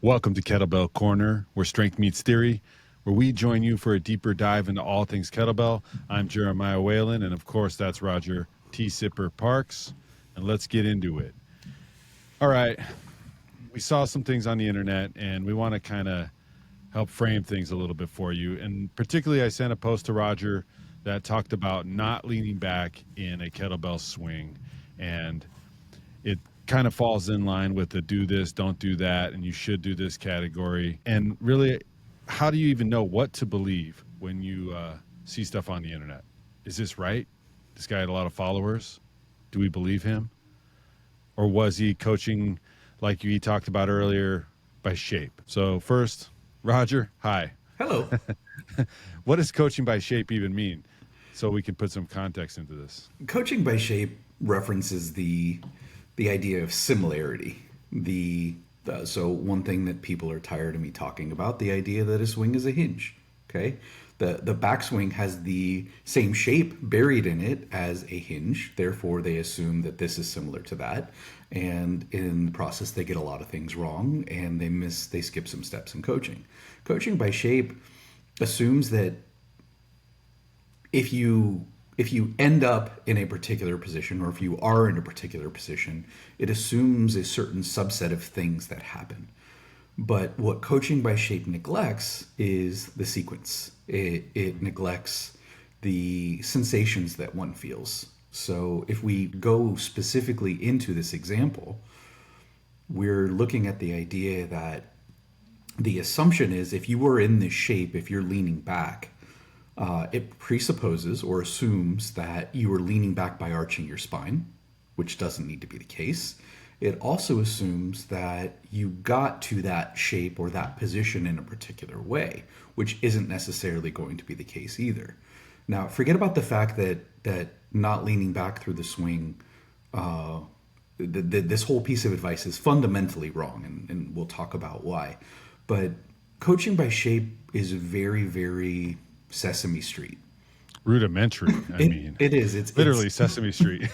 Welcome to Kettlebell Corner, where strength meets theory, where we join you for a deeper dive into all things kettlebell. I'm Jeremiah Waylon, and of course, that's Roger T. Sipper Parks. And let's get into it. All right. We saw some things on the internet, and we want to kind of help frame things a little bit for you. And particularly, I sent a post to Roger that talked about not leaning back in a kettlebell swing. And it kind of falls in line with the do this, don't do that, and you should do this category. And really, how do you even know what to believe when you see stuff on the internet? Is this right? This guy had a lot of followers. Do we believe him? Or was he coaching, like he talked about earlier, by shape? So first, Roger, hi. Hello. What does coaching by shape even mean? So we can put some context into this. Coaching by shape references the idea of similarity. So one thing that people are tired of me talking about, the idea that a swing is a hinge. Okay, the backswing has the same shape buried in it as a hinge. Therefore, they assume that this is similar to that, and in the process, they get a lot of things wrong, and they skip some steps in coaching. Coaching by shape assumes that if you end up in a particular position, or if you are in a particular position, it assumes a certain subset of things that happen. But what coaching by shape neglects is the sequence. It neglects the sensations that one feels. So if we go specifically into this example, we're looking at the idea that the assumption is if you were in this shape, if you're leaning back, it presupposes or assumes that you are leaning back by arching your spine, which doesn't need to be the case. It also assumes that you got to that shape or that position in a particular way, which isn't necessarily going to be the case either. Now, forget about the fact that not leaning back through the swing, this whole piece of advice is fundamentally wrong, and we'll talk about why. But coaching by shape is very, very Sesame Street. Rudimentary. It is. It's literally Sesame Street.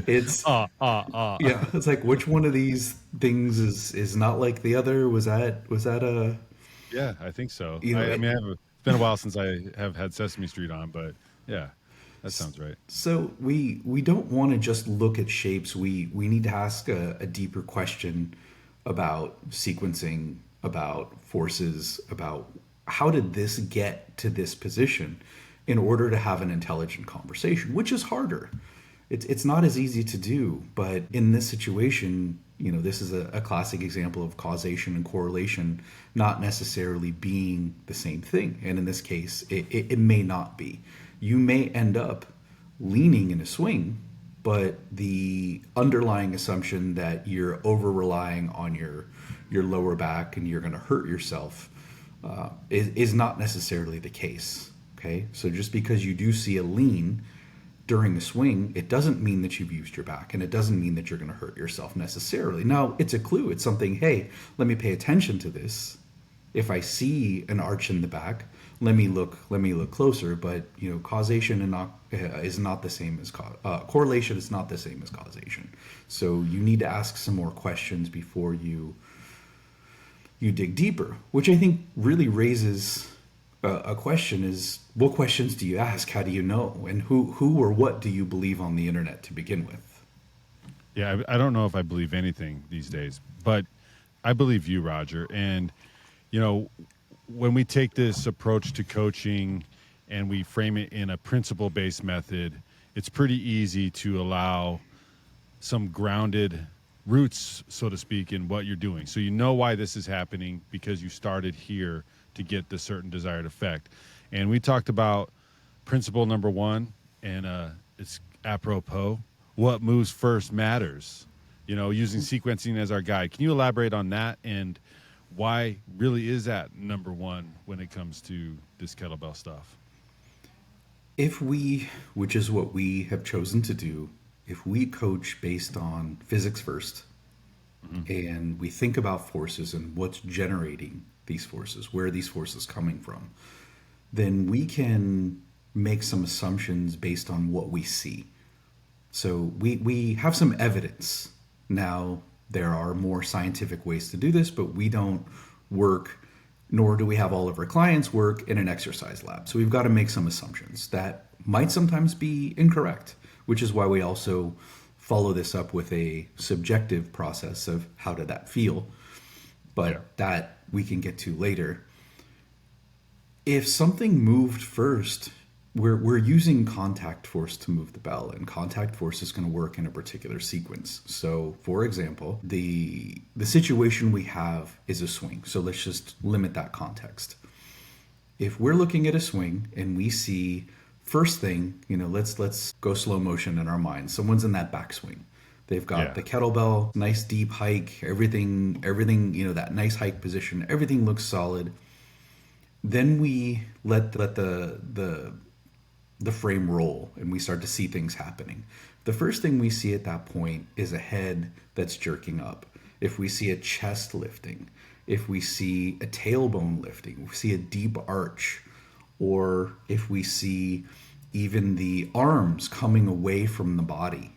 It's yeah. It's like, which one of these things is not like the other? Was that a Yeah, I think so. you know? It's been a while since I have had Sesame Street on, but yeah, that sounds right. So we don't want to just look at shapes. We need to ask a deeper question about sequencing, about forces, about how did this get to this position in order to have an intelligent conversation, which is harder. It's not as easy to do, but in this situation, this is a classic example of causation and correlation not necessarily being the same thing. And in this case, it may not be. You may end up leaning in a swing, but the underlying assumption that you're over relying on your lower back and you're going to hurt yourself is not necessarily the case. Okay, so just because you do see a lean during a swing, it doesn't mean that you've used your back, and it doesn't mean that you're going to hurt yourself necessarily. Now, it's a clue. It's something, hey, let me pay attention to this. If I see an arch in the back, let me look closer. But causation is not the same as correlation is not the same as causation. So you need to ask some more questions before you dig deeper, which I think really raises a question is, what questions do you ask? How do you know? And who or what do you believe on the internet to begin with? Yeah, I don't know if I believe anything these days, but I believe you, Roger. And, when we take this approach to coaching and we frame it in a principle-based method, it's pretty easy to allow some grounded roots, so to speak, in what you're doing. So you know why this is happening because you started here to get the certain desired effect. And we talked about principle number one, and it's apropos. What moves first matters. Using sequencing as our guide. Can you elaborate on that and why really is that number one when it comes to this kettlebell stuff? Which is what we have chosen to do, if we coach based on physics first, and we think about forces and what's generating these forces, where are these forces coming from, then we can make some assumptions based on what we see. So we have some evidence. Now, there are more scientific ways to do this, but we don't work, nor do we have all of our clients work in an exercise lab. So we've got to make some assumptions that might sometimes be incorrect, which is why we also follow this up with a subjective process of how did that feel, but that we can get to later. If something moved first, we're using contact force to move the bell, and contact force is going to work in a particular sequence. So, for example, the situation we have is a swing. So let's just limit that context. If we're looking at a swing and we see first thing, let's go slow motion in our minds. Someone's in that backswing. They've got the kettlebell, nice deep hike, everything, that nice hike position, everything looks solid. Then we let the frame roll and we start to see things happening. The first thing we see at that point is a head that's jerking up. If we see a chest lifting, if we see a tailbone lifting, if we see a deep arch, or if we see even the arms coming away from the body,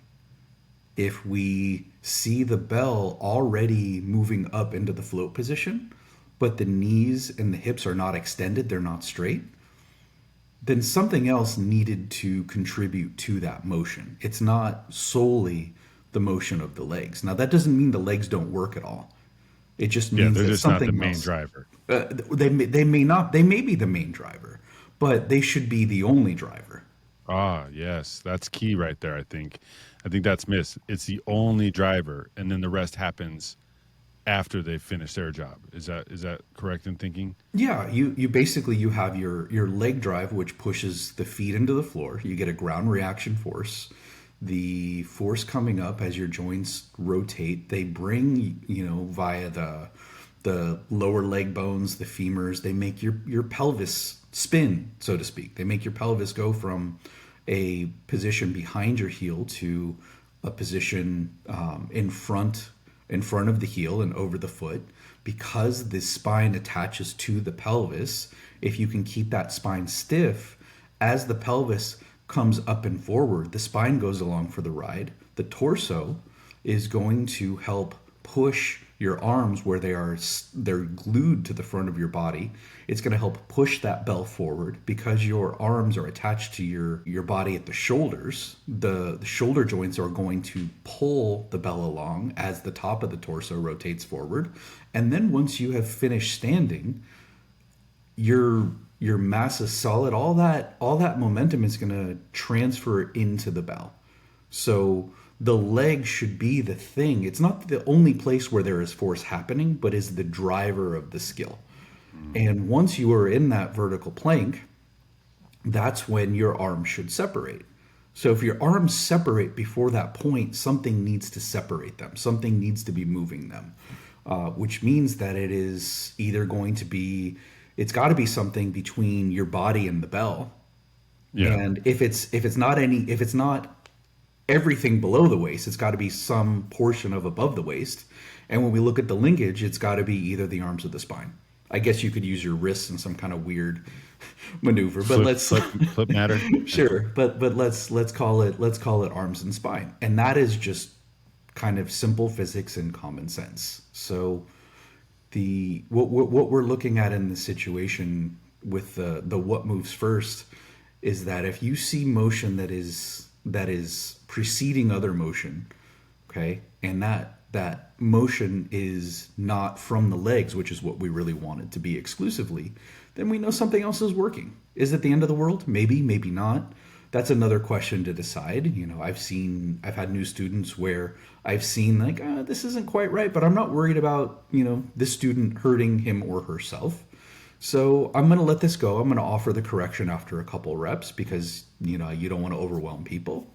if we see the bell already moving up into the float position, but the knees and the hips are not extended, they're not straight, then something else needed to contribute to that motion. It's not solely the motion of the legs. Now, that doesn't mean the legs don't work at all. It just means they're that just not the something main else, driver. they may be the main driver, but they should be the only driver. Ah, yes, that's key right there. I think that's missed. It's the only driver, and then the rest happens after they finish their job. Is that correct in thinking? Yeah, you basically you have your leg drive, which pushes the feet into the floor. You get a ground reaction force. The force coming up as your joints rotate, they bring, via the lower leg bones, the femurs, they make your pelvis spin, so to speak. They make your pelvis go from a position behind your heel to a position in front of the heel and over the foot. Because the spine attaches to the pelvis, if you can keep that spine stiff, as the pelvis comes up and forward, the spine goes along for the ride. The torso is going to help push your arms where they're glued to the front of your body. It's going to help push that bell forward because your arms are attached to your body at the shoulders. The shoulder joints are going to pull the bell along as the top of the torso rotates forward. And then once you have finished standing, your mass is solid. All that momentum is going to transfer into the bell. So the leg should be the thing. It's not the only place where there is force happening, but is the driver of the skill. And once you are in that vertical plank, that's when your arms should separate. So if your arms separate before that point, something needs to separate them. Something needs to be moving them, which means that it is either going to be, it's got to be something between your body and the bell. Yeah. And if it's not everything below the waist, it's got to be some portion of above the waist. And when we look at the linkage, it's got to be either the arms or the spine. I guess you could use your wrists in some kind of weird maneuver, but flip matter. Sure, but let's call it arms and spine, and that is just kind of simple physics and common sense. So what we're looking at in this situation with the what moves first is that if you see motion that is preceding other motion, okay, and that motion is not from the legs, which is what we really want it to be exclusively, then we know something else is working. Is it the end of the world? Maybe, maybe not. That's another question to decide. I've had new students where I've seen like, this isn't quite right, but I'm not worried about, this student hurting him or herself. So I'm going to let this go. I'm going to offer the correction after a couple reps because, you don't want to overwhelm people.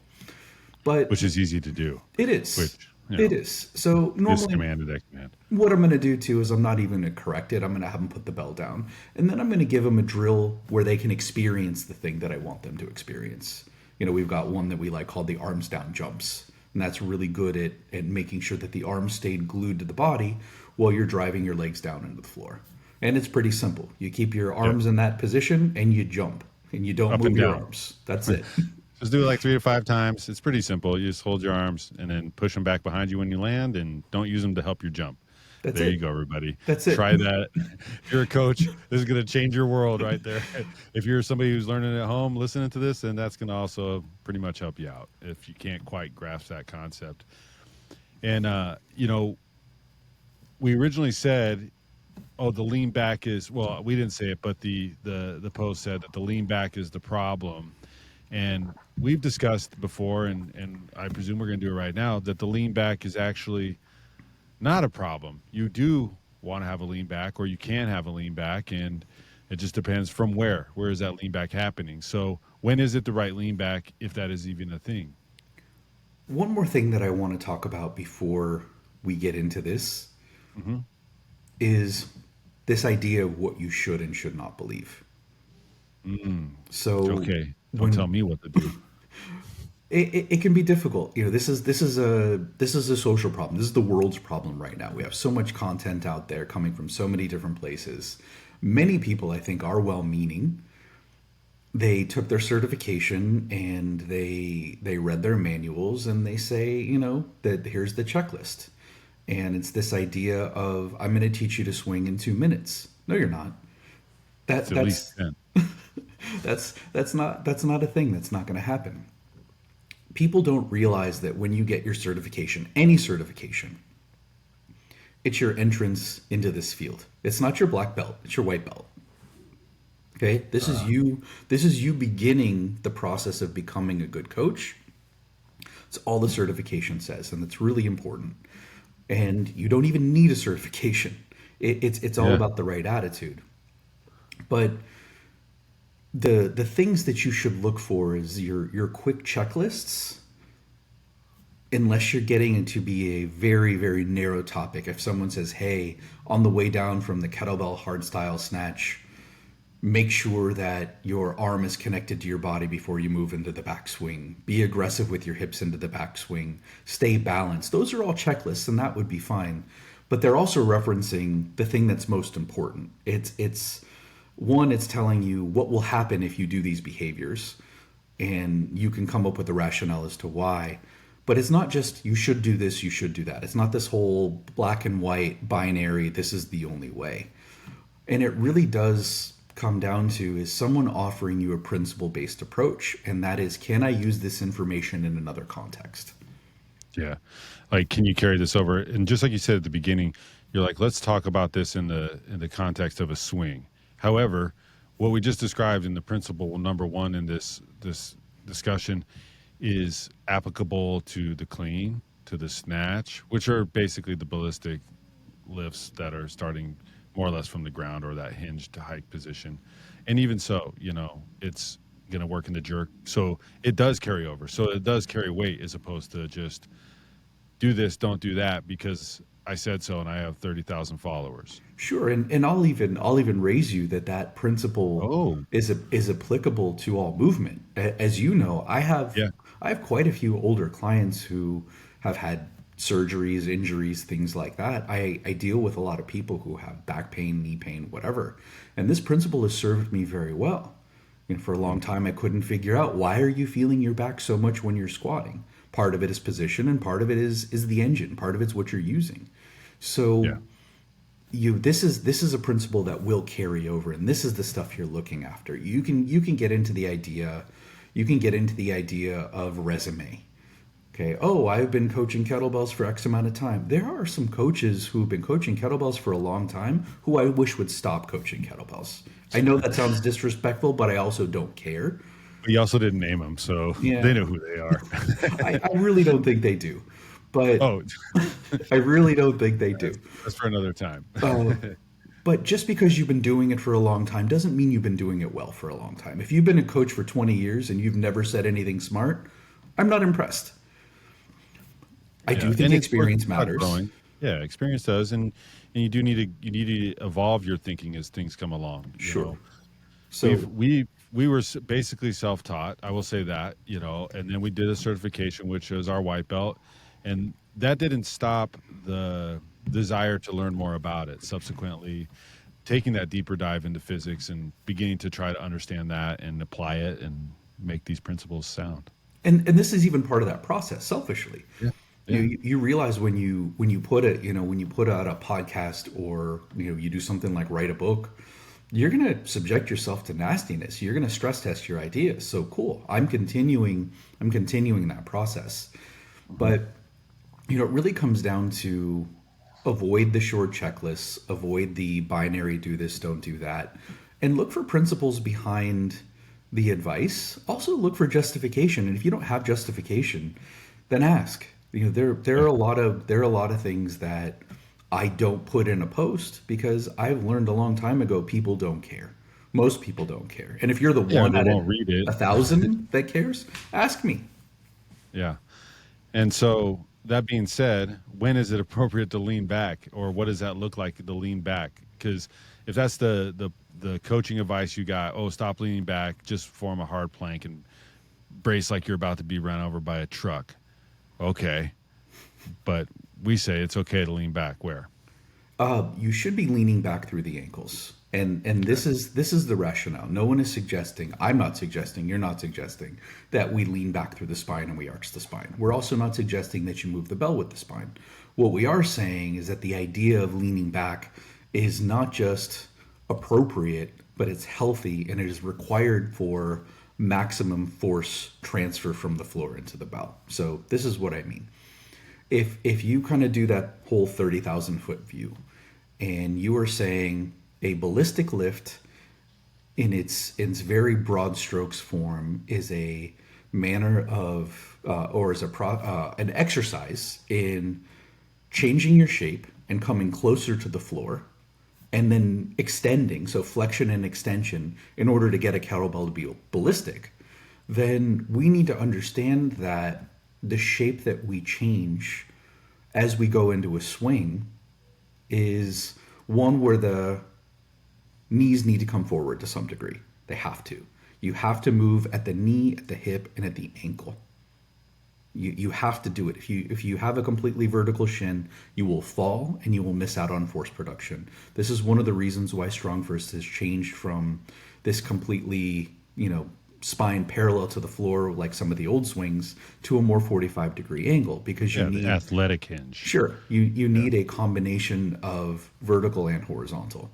But Which is easy to do. it is. Which, It is. So this normally command to that command. what I'm going to do too is I'm not even going to correct it. I'm going to have them put the bell down. And then I'm going to give them a drill where they can experience the thing that I want them to experience. We've got one that we like called the arms down jumps. And that's really good at making sure that the arms stayed glued to the body while you're driving your legs down into the floor. And it's pretty simple. You keep your arms in that position and you jump. And you don't Up move and your down. arms. That's it. Just do it like 3 to 5 times. It's pretty simple. You just hold your arms and then push them back behind you when you land, and don't use them to help your jump. That's There it. you go, everybody. That's it. Try that. If you're a coach, this is going to change your world right there. If you're somebody who's learning at home, listening to this, then that's going to also pretty much help you out if you can't quite grasp that concept. And, we originally said, oh, the lean back is, well, we didn't say it, but the post said that the lean back is the problem. And we've discussed before, and I presume we're going to do it right now, that the lean back is actually not a problem. You do want to have a lean back, or you can have a lean back, and it just depends from where. Where is that lean back happening? So when is it the right lean back, if that is even a thing? One more thing that I want to talk about before we get into this Hmm. is this idea of what you should and should not believe. So Okay, don't tell when me what to do. it can be difficult, this is a social problem. This is the world's problem right now. We have so much content out there coming from so many different places. Many people, I think, are well-meaning. They took their certification and they read their manuals and they say, that here's the checklist. And it's this idea of I'm going to teach you to swing in 2 minutes. No, you're not. That It's at least that's 10. that's not a thing. That's not going to happen. People don't realize that when you get your certification, any certification, it's your entrance into this field. It's not your black belt, it's your white belt. Okay? This is you beginning the process of becoming a good coach. It's all the certification says, and it's really important. And you don't even need a certification. It's all Yeah. about the right attitude. But the things that you should look for is your quick checklists, unless you're getting into be a very, very narrow topic. If someone says, hey, on the way down from the kettlebell hardstyle snatch, make sure that your arm is connected to your body before you move into the backswing. Be aggressive with your hips into the backswing. Stay balanced. Those are all checklists, and that would be fine. But they're also referencing the thing that's most important. It's one, it's telling you what will happen if you do these behaviors, and you can come up with a rationale as to why. But it's not just you should do this, you should do that. It's not this whole black and white binary, this is the only way. And it really does come down to is someone offering you a principle based approach, and that is, can I use this information in another context? Yeah. Like, can you carry this over? And just like you said at the beginning, you're like, let's talk about this in the context of a swing. However, what we just described in the principle number one in this discussion is applicable to the clean, to the snatch, which are basically the ballistic lifts that are starting more or less from the ground or that hinge to hike position. And even so, it's going to work in the jerk. So it does carry over. So it does carry weight as opposed to just do this, don't do that because I said so and I have 30,000 followers. Sure, and I'll even raise you that principle Oh, is applicable to all movement. As you know, I have yeah. I have quite a few older clients who have had surgeries, injuries, things like that. I deal with a lot of people who have back pain, knee pain, whatever, and this principle has served me very well. And for a long time, I couldn't figure out why are you feeling your back so much when you're squatting. Part of it is position, and part of it is the engine. Part of it's what you're using. So Yeah. this is a principle that will carry over, and this is the stuff you're looking after. You can get into the idea, of resume. Okay, oh, I've been coaching kettlebells for X amount of time. There are some coaches who've been coaching kettlebells for a long time who I wish would stop coaching kettlebells. I know that sounds disrespectful, but I also don't care. We also didn't name them, so Yeah, they know who they are. I really don't think they do, but Oh, I really don't think they do. that's for another time. Uh, but just because you've been doing it for a long time doesn't mean you've been doing it well for a long time. If you've been a coach for 20 years and you've never said anything smart, I'm not impressed. I Yeah, do think and it's experience about matters. growing. Yeah, experience does, and you need to evolve your thinking as things come along. Sure. We've So, we were basically self-taught. I will say that, and then we did a certification, which was our white belt, and that didn't stop the desire to learn more about it. Subsequently, taking that deeper dive into physics and beginning to try to understand that and apply it and make these principles sound. and this is even part of that process, selfishly. Yeah. Yeah. You realize when you put it, when you put out a podcast, or you do something like write a book, you're going to subject yourself to nastiness. You're going to stress test your ideas. So cool. I'm continuing that process. Mhm. But it really comes down to avoid the short checklists, avoid the binary do this, don't do that, and look for principles behind the advice. Also look for justification. And if you don't have justification, then ask. There Yeah. are a lot of things that I don't put in a post because I've learned a long time ago people don't care. Most people don't care. And if you're the Yeah. one They out of won't read it. 1,000 that cares, ask me. Yeah. And so that being said, when is it appropriate to lean back, or what does that look like to lean back? Because if that's the coaching advice you got, oh, stop leaning back, just form a hard plank and brace like you're about to be run over by a truck. Okay, but we say it's okay to lean back. Where? You should be leaning back through the ankles. And Okay. this is the rationale. No one is suggesting, I'm not suggesting, you're not suggesting that we lean back through the spine and we arch the spine. We're also not suggesting that you move the bell with the spine. What we are saying is that the idea of leaning back is not just appropriate, but it's healthy, and it is required for maximum force transfer from the floor into the bell. So this is what I mean. If you kind of do that whole 30,000 foot view, and you are saying a ballistic lift in its very broad strokes form is a manner of or is an exercise in changing your shape and coming closer to the floor, and then extending, so flexion and extension, in order to get a kettlebell to be ballistic, then we need to understand that the shape that we change as we go into a swing is one where the knees need to come forward to some degree. They have to. You have to move at the knee, at the hip, and at the ankle. You have to do it. If you have a completely vertical shin, you will fall and you will miss out on force production. This is one of the reasons why Strong First has changed from this completely, spine parallel to the floor like some of the old swings, to a more 45-degree angle, because you Yeah, the need, athletic hinge. sure, you Yeah. need a combination of vertical and horizontal.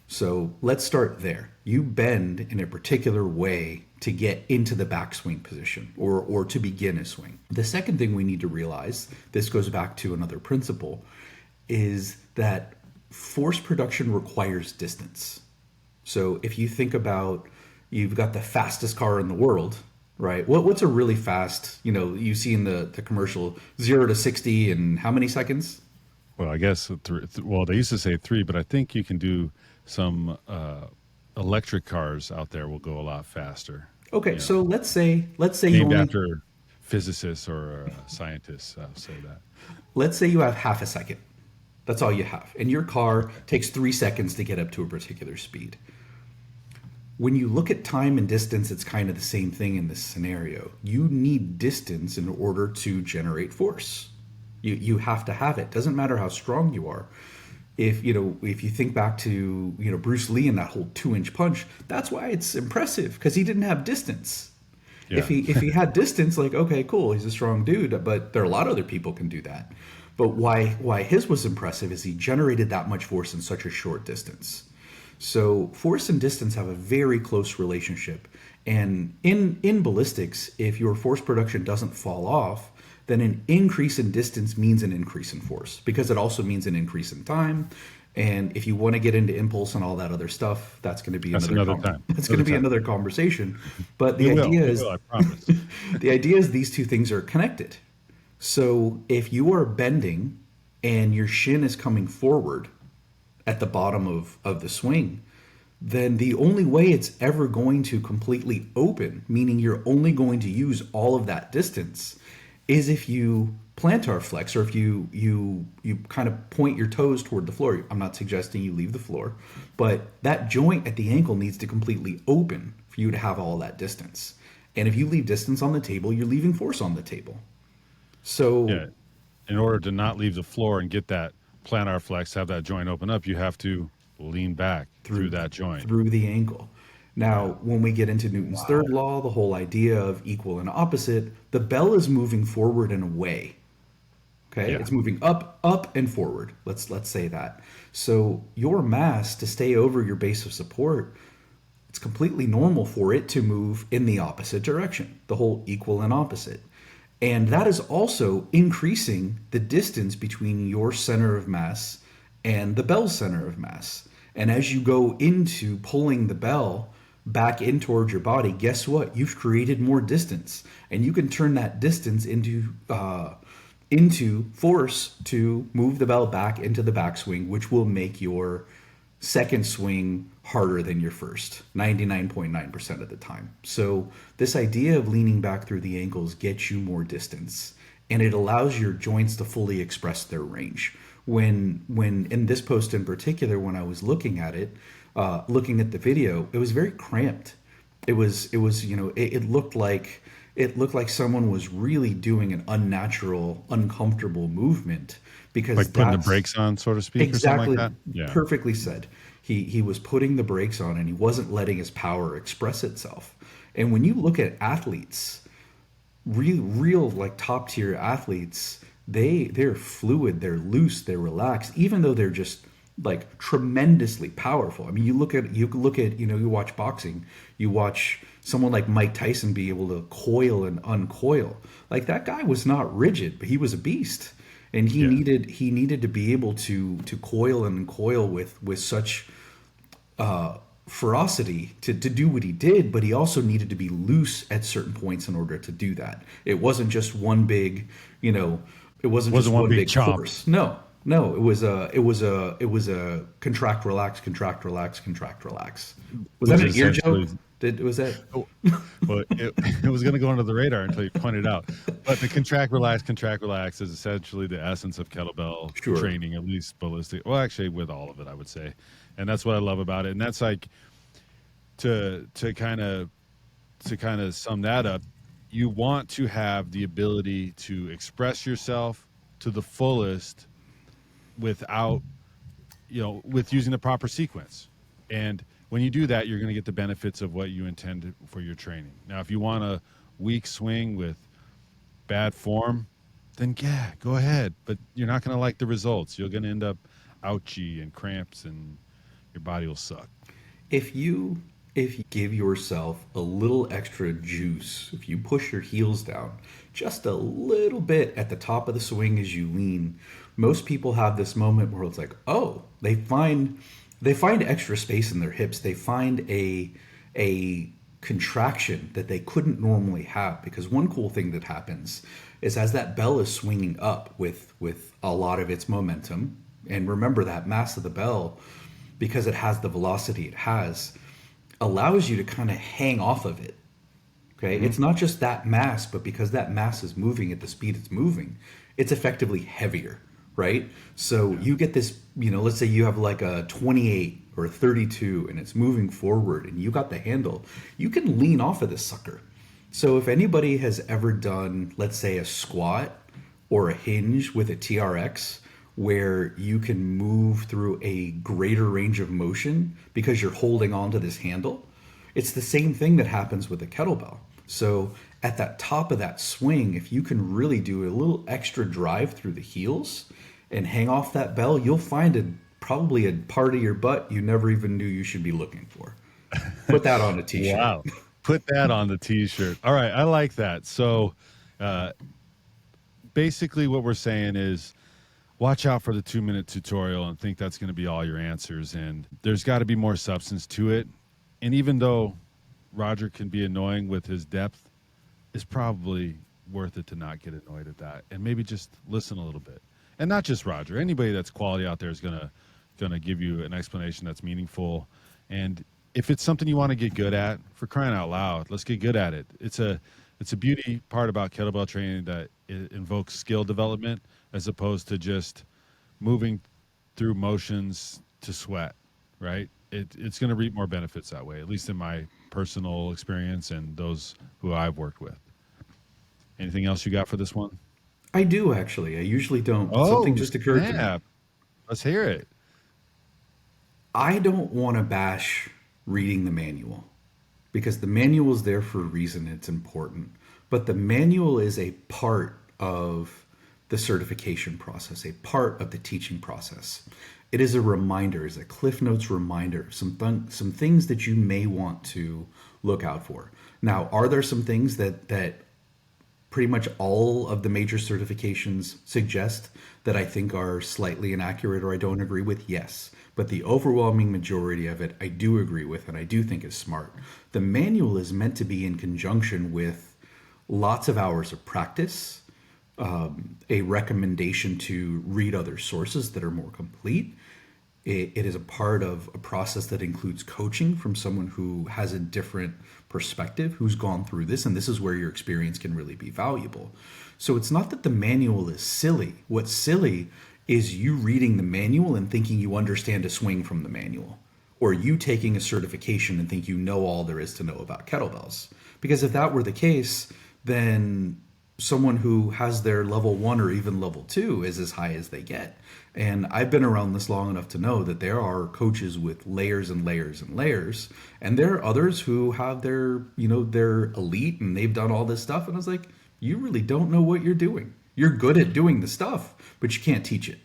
So let's start there. You bend in a particular way to get into the backswing position, or to begin a swing. The second thing we need to realize, this goes back to another principle, is that force production requires distance. So if you think about, you've got the fastest car in the world, right? What's a really fast, you see in the commercial, 0 to 60 in how many seconds? Well, I guess well, they used to say three, but I think you can do some electric cars out there will go a lot faster. Okay, You know, so let's say you named only after physicists or scientists. I'll say that. let's say you have half a second. That's all you have. And your car takes 3 seconds to get up to a particular speed. When you look at time and distance, it's kind of the same thing in this scenario. You need distance in order to generate force. You have to have it. Doesn't matter how strong you are. If you think back to Bruce Lee and that whole 2 inch punch, that's why it's impressive, because he didn't have distance. If Yeah, he had distance, like, okay, cool, he's a strong dude, but there are a lot of other people can do that. But why his was impressive is he generated that much force in such a short distance. So force and distance have a very close relationship. And in ballistics, if your force production doesn't fall off, then an increase in distance means an increase in force, because it also means an increase in time. And if you want to get into impulse and all that other stuff, that's going to be that's another another time. that's going Another to be time. another conversation. But We the will. idea We is will. I promise. the idea is these two things are connected. So if you are bending and your shin is coming forward at the bottom of the swing, then the only way it's ever going to completely open, meaning you're only going to use all of that distance, is if you plantar flex, or if you kind of point your toes toward the floor. I'm not suggesting you leave the floor, but that joint at the ankle needs to completely open for you to have all that distance. And if you leave distance on the table, you're leaving force on the table. So Yeah. In order to not leave the floor and get that plantar flex, have that joint open up, you have to lean back through through that joint. through the ankle. Yeah. Now, when we get into Newton's third Wow. law, the whole idea of equal and opposite, the bell is moving forward and away. Okay, Yeah. it's moving up, and forward. Let's say that. So your mass to stay over your base of support, it's completely normal for it to move in the opposite direction, the whole equal and opposite. And that is also increasing the distance between your center of mass and the bell's center of mass. And as you go into pulling the bell back in towards your body, guess what? You've created more distance, and you can turn that distance into force to move the bell back into the backswing, which will make your second swing harder than your first 99.9% of the time. So this idea of leaning back through the ankles gets you more distance, and it allows your joints to fully express their range. When in this post in particular, when I was looking at it, looking at the video, it was very cramped. It was it looked like someone was really doing an unnatural, uncomfortable movement, because Like putting the that's brakes on, so to speak, or something like exactly that. Yeah. perfectly said. He was putting the brakes on, and he wasn't letting his power express itself. And when you look at athletes, real like top tier athletes, they're fluid, they're loose, they're relaxed, even though they're just like tremendously powerful. I mean, you watch boxing, you watch someone like Mike Tyson be able to coil and uncoil. Like, that guy was not rigid, but he was a beast. And he Yeah. needed to be able to coil and uncoil with such ferocity to do what he did, but he also needed to be loose at certain points in order to do that. It wasn't just one big, you know, it wasn't just Wasn't one one big big chomp. force. No, it was a contract, relax, contract, relax, contract, relax. Was that Which an is ear essentially, joke? Was that oh, well, it was going to go under the radar until you pointed out. But the contract, relax is essentially the essence of kettlebell sure? training, at least ballistic. Well, actually, with all of it, I would say, and that's what I love about it. And that's like to kind of sum that up. You want to have the ability to express yourself to the fullest without with using the proper sequence. And when you do that, you're going to get the benefits of what you intend for your training. Now, if you want a weak swing with bad form, then yeah, go ahead. But you're not going to like the results. You're going to end up ouchy and cramps, and your body will suck. If you give yourself a little extra juice, if you push your heels down just a little bit at the top of the swing as you lean, most people have this moment where it's like, oh, they find extra space in their hips. They find a contraction that they couldn't normally have, because one cool thing that happens is, as that bell is swinging up with a lot of its momentum, and remember that mass of the bell, because it has the velocity it has, allows you to kind of hang off of it. Okay, Hmm. it's not just that mass, but because that mass is moving at the speed it's moving, it's effectively heavier, right? So Yeah. you get this, let's say you have like a 28 or a 32, and it's moving forward, and you got the handle, you can lean off of this sucker. So if anybody has ever done, let's say, a squat or a hinge with a TRX, where you can move through a greater range of motion because you're holding on to this handle, it's the same thing that happens with a kettlebell. So at that top of that swing, if you can really do a little extra drive through the heels and hang off that bell, you'll find probably a part of your butt you never even knew you should be looking for. Put that on a t-shirt. Wow. Put that on the t-shirt. All right, I like that. So, uh, basically, what we're saying is, watch out for the 2-minute tutorial and think that's going to be all your answers. And there's got to be more substance to it. And even though Roger can be annoying with his depth, it's probably worth it to not get annoyed at that and maybe just listen a little bit. And not just Roger. Anybody that's quality out there is gonna give you an explanation that's meaningful. And if it's something you want to get good at, for crying out loud, let's get good at it. It's a beauty part about kettlebell training that it invokes skill development as opposed to just moving through motions to sweat, right? It's going to reap more benefits that way, at least in my personal experience and those who I've worked with. Anything else you got for this one? I do, actually. I usually don't, but something Oh, just occurred to me. snap. Let's hear it. I don't want to bash reading the manual. because the manual is there for a reason. It's important. But the manual is a part of the certification process, a part of the teaching process. It is a reminder, is a Cliff Notes reminder, some things that you may want to look out for. Now, are there some things that pretty much all of the major certifications suggest that I think are slightly inaccurate or I don't agree with? Yes. But the overwhelming majority of it I do agree with and I do think is smart. The manual is meant to be in conjunction with lots of hours of practice, a recommendation to read other sources that are more complete. It is a part of a process that includes coaching from someone who has a different perspective, who's gone through this, and this is where your experience can really be valuable. So it's not that the manual is silly. What's silly is you reading the manual and thinking you understand a swing from the manual, or you taking a certification and think you know all there is to know about kettlebells. Because if that were the case, then someone who has their level 1 or even level 2 is as high as they get. And I've been around this long enough to know that there are coaches with layers and layers and layers, and there are others who have their, they're elite and they've done all this stuff. And I was like, you really don't know what you're doing. You're good at doing the stuff, but you can't teach it.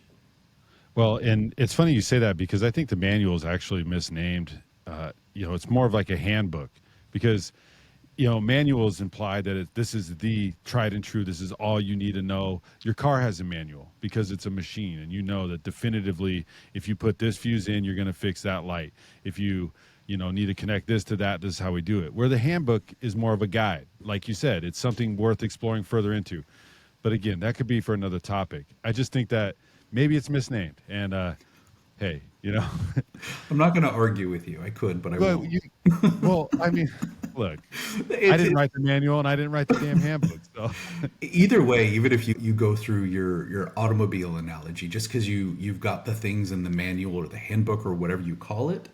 Well, and it's funny you say that because I think the manual is actually misnamed. It's more of like a handbook because manuals imply that this is the tried and true. This is all you need to know. Your car has a manual because it's a machine, and you know that definitively, if you put this fuse in, you're going to fix that light. If you need to connect this to that, this is how we do it. Where the handbook is more of a guide, like you said, it's something worth exploring further into. But again, that could be for another topic. I just think that maybe it's misnamed, and hey, I'm not going to argue with you. I could, but I Well, won't. well, I mean, look, I didn't write the manual and I didn't write the damn handbook. So, Either way, even if you go through your automobile analogy, just because you've got the things in the manual or the handbook or whatever you call it,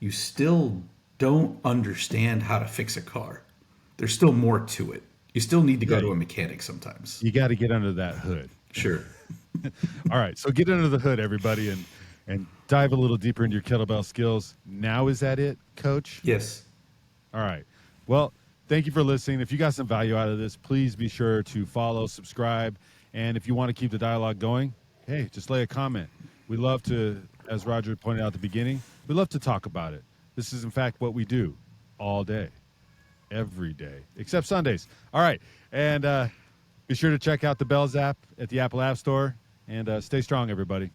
you still don't understand how to fix a car. There's still more to it. You still need to go yeah, to a mechanic sometimes. you got to get under that hood. Sure. All right, so get under the hood, everybody, and dive a little deeper into your kettlebell skills. Now, is that it, Coach? Yes. All right. Well, thank you for listening. If you got some value out of this, please be sure to follow, subscribe, and if you want to keep the dialogue going, hey, just lay a comment. We love to, as Roger pointed out at the beginning, we love to talk about it. This is, in fact, what we do all day, every day, except Sundays. All right. And be sure to check out the Bells app at the Apple App Store, and stay strong, everybody.